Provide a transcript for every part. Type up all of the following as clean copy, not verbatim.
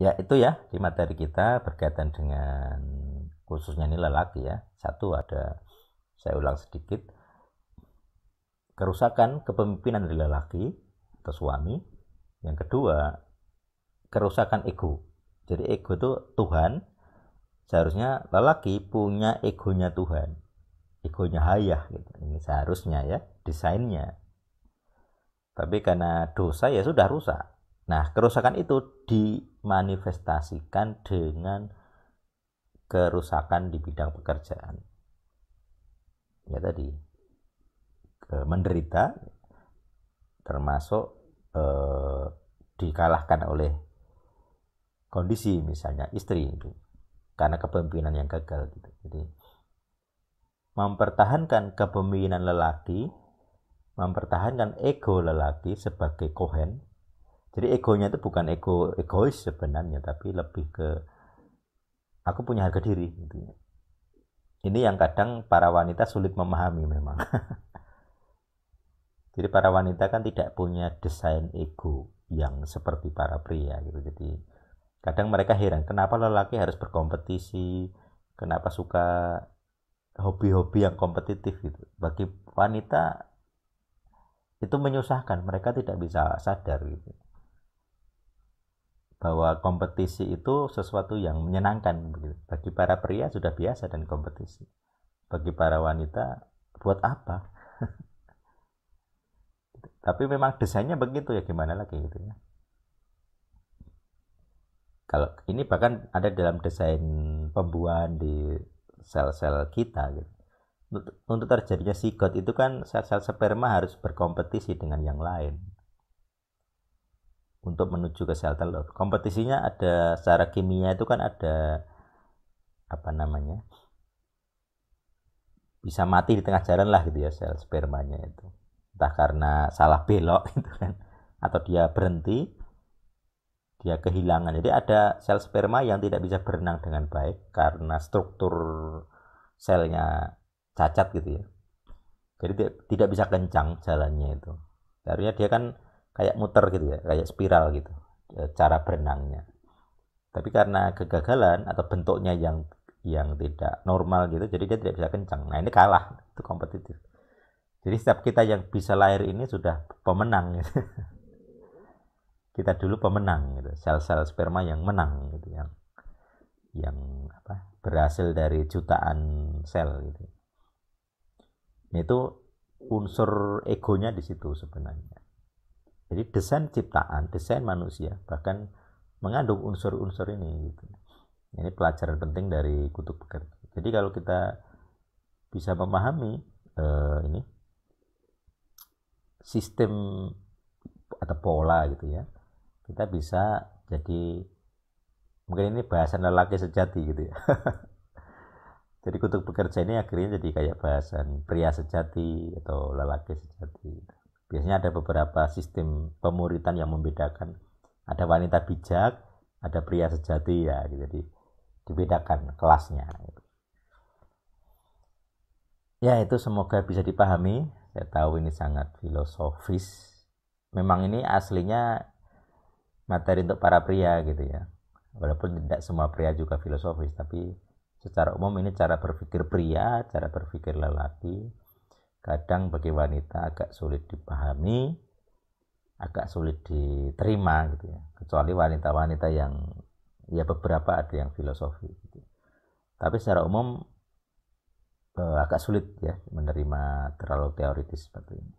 Ya itu ya di materi kita berkaitan dengan khususnya ini lelaki ya. Satu ada, saya ulang sedikit, kerusakan kepemimpinan dari lelaki atau suami. Yang kedua, kerusakan ego. Jadi ego itu Tuhan, seharusnya lelaki punya egonya Tuhan, egonya Hayah gitu. Ini seharusnya ya desainnya. Tapi karena dosa ya sudah rusak. Nah, kerusakan itu dimanifestasikan dengan kerusakan di bidang pekerjaan. Ya tadi, menderita termasuk eh, dikalahkan oleh kondisi misalnya istri itu karena kepemimpinan yang gagal gitu. Jadi mempertahankan kepemimpinan lelaki, mempertahankan ego lelaki sebagai kohen. Jadi egonya itu bukan ego egois sebenarnya, tapi lebih ke aku punya harga diri gitu. Ini yang kadang para wanita sulit memahami memang. Jadi para wanita kan tidak punya desain ego yang seperti para pria gitu. Jadi kadang mereka heran kenapa lelaki harus berkompetisi, kenapa suka hobi-hobi yang kompetitif gitu. Bagi wanita itu menyusahkan, mereka tidak bisa sadar gitu bahwa kompetisi itu sesuatu yang menyenangkan begitu. Bagi para pria sudah biasa dan kompetisi. Bagi para wanita buat apa? Tapi memang desainnya begitu ya, gimana lagi gitu ya. Kalau ini bahkan ada dalam desain pembuahan di sel-sel kita gitu. Untuk terjadinya zigot itu kan sel-sel sperma harus berkompetisi dengan yang lain untuk menuju ke sel telur. Kompetisinya ada secara kimia itu kan ada apa namanya? Bisa mati di tengah jalan lah gitu ya sel spermanya itu. Entah karena salah belok gitu kan atau dia berhenti, dia kehilangan. Jadi ada sel sperma yang tidak bisa berenang dengan baik karena struktur selnya cacat gitu ya. Jadi tidak bisa kencang jalannya itu. Seharusnya dia kan kayak muter gitu ya, kayak spiral gitu cara berenangnya. Tapi karena kegagalan atau bentuknya yang tidak normal gitu, jadi dia tidak bisa kencang. Nah ini kalah, itu kompetitif. Jadi setiap kita yang bisa lahir ini sudah pemenang gitu. Kita dulu pemenang gitu, sel-sel sperma yang menang gitu, yang apa berhasil dari jutaan sel gitu. Itu unsur egonya di situ sebenarnya. Jadi desain ciptaan, desain manusia bahkan mengandung unsur-unsur ini gitu. Ini pelajaran penting dari Kutuk Bekerja. Jadi kalau kita bisa memahami ini sistem atau pola gitu ya, kita bisa jadi mungkin ini bahasan lelaki sejati gitu ya. Jadi Kutuk Bekerja ini akhirnya jadi kayak bahasan pria sejati atau lelaki sejati. Biasanya ada beberapa sistem pemuritan yang membedakan. Ada wanita bijak, ada pria sejati ya. Jadi dibedakan kelasnya. Ya itu semoga bisa dipahami. Saya tahu ini sangat filosofis. Memang ini aslinya materi untuk para pria gitu ya. Walaupun tidak semua pria juga filosofis, tapi secara umum ini cara berpikir pria, cara berpikir lelaki. Kadang bagi wanita agak sulit dipahami, agak sulit diterima gitu ya. Kecuali wanita-wanita yang ya beberapa ada yang filosofi gitu. Tapi secara umum agak sulit ya menerima terlalu teoritis seperti ini.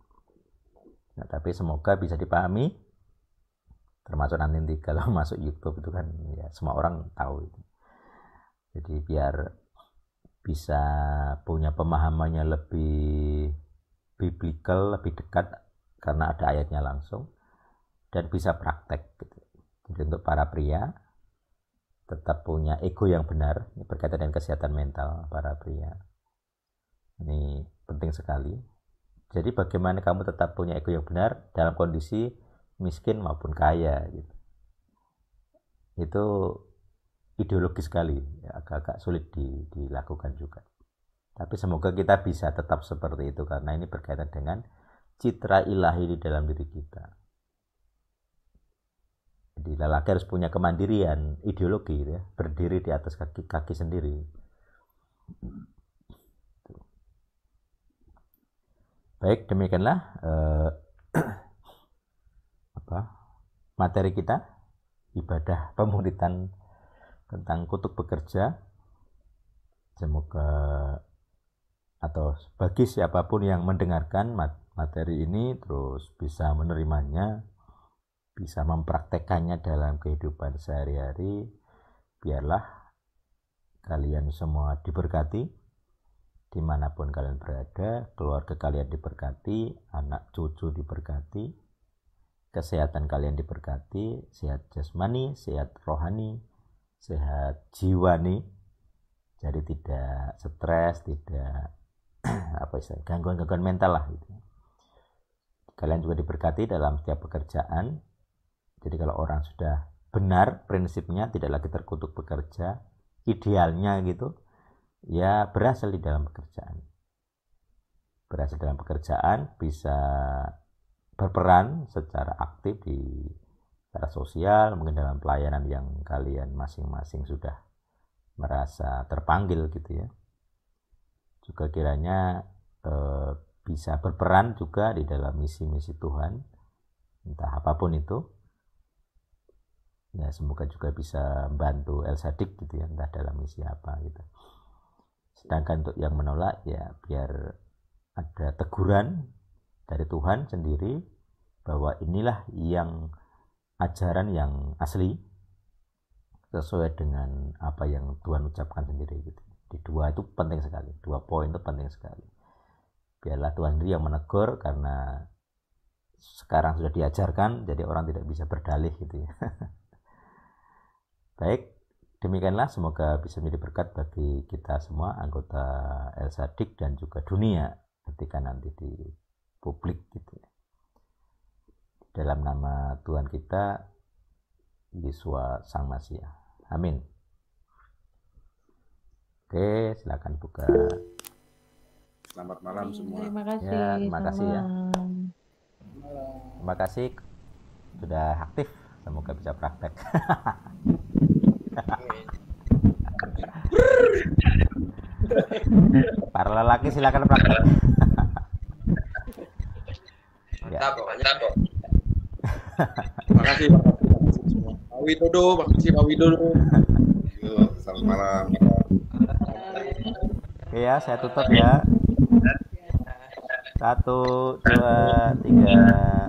Nah, tapi semoga bisa dipahami, termasuk nanti kalau masuk YouTube itu kan ya semua orang tahu itu. Jadi biar bisa punya pemahamannya lebih biblical, lebih dekat karena ada ayatnya langsung dan bisa praktek gitu. Jadi untuk para pria tetap punya ego yang benar, ini berkaitan dengan kesehatan mental para pria. Ini penting sekali. Jadi bagaimana kamu tetap punya ego yang benar dalam kondisi miskin maupun kaya gitu. Itu ideologis sekali, agak-agak sulit dilakukan juga. Tapi semoga kita bisa tetap seperti itu karena ini berkaitan dengan citra ilahi di dalam diri kita. Jadi lelaki harus punya kemandirian ideologi gitu ya, berdiri di atas kaki sendiri. Baik, demikianlah materi kita, ibadah pemuritan tentang kutuk bekerja. Semoga atau bagi siapapun yang mendengarkan materi ini terus bisa menerimanya, bisa mempraktekannya dalam kehidupan sehari-hari. Biarlah kalian semua diberkati dimanapun kalian berada, keluarga kalian diberkati, anak cucu diberkati, kesehatan kalian diberkati, sehat jasmani, sehat rohani, sehat jiwani, jadi tidak stres, tidak gangguan-gangguan mental lah gitu. Kalian juga diberkati dalam setiap pekerjaan. Jadi kalau orang sudah benar prinsipnya, tidak lagi terkutuk bekerja, idealnya gitu, ya berhasil di dalam pekerjaan. Berhasil dalam pekerjaan, bisa berperan secara aktif di secara sosial, mungkin dalam pelayanan yang kalian masing-masing sudah merasa terpanggil gitu ya. Juga kiranya bisa berperan juga di dalam misi-misi Tuhan, entah apapun itu. Ya semoga juga bisa membantu El Sadik gitu ya, entah dalam misi apa gitu. Sedangkan untuk yang menolak ya biar ada teguran dari Tuhan sendiri bahwa inilah yang ajaran yang asli sesuai dengan apa yang Tuhan ucapkan sendiri gitu. Di dua itu penting sekali, 2 poin itu penting sekali. Biarlah Tuhan sendiri yang menegur, karena sekarang sudah diajarkan, jadi orang tidak bisa berdalih gitu ya. Baik, demikianlah, semoga bisa menjadi berkat bagi kita semua anggota El Sadik dan juga dunia ketika nanti di publik gitu ya. Dalam nama Tuhan kita Yesus Sang Masiah. Amin. Oke, silakan buka. Selamat malam semua. Terima kasih. Ya, terima kasih ya. Terima kasih sudah aktif. Semoga bisa praktek. Para lelaki silakan praktek. Mantap, mantap. Terima kasih semua. Pak Widodo, makasih Pak Widodo. Selamat malam. Oke ya, saya tutup ya. 1, 2, 3.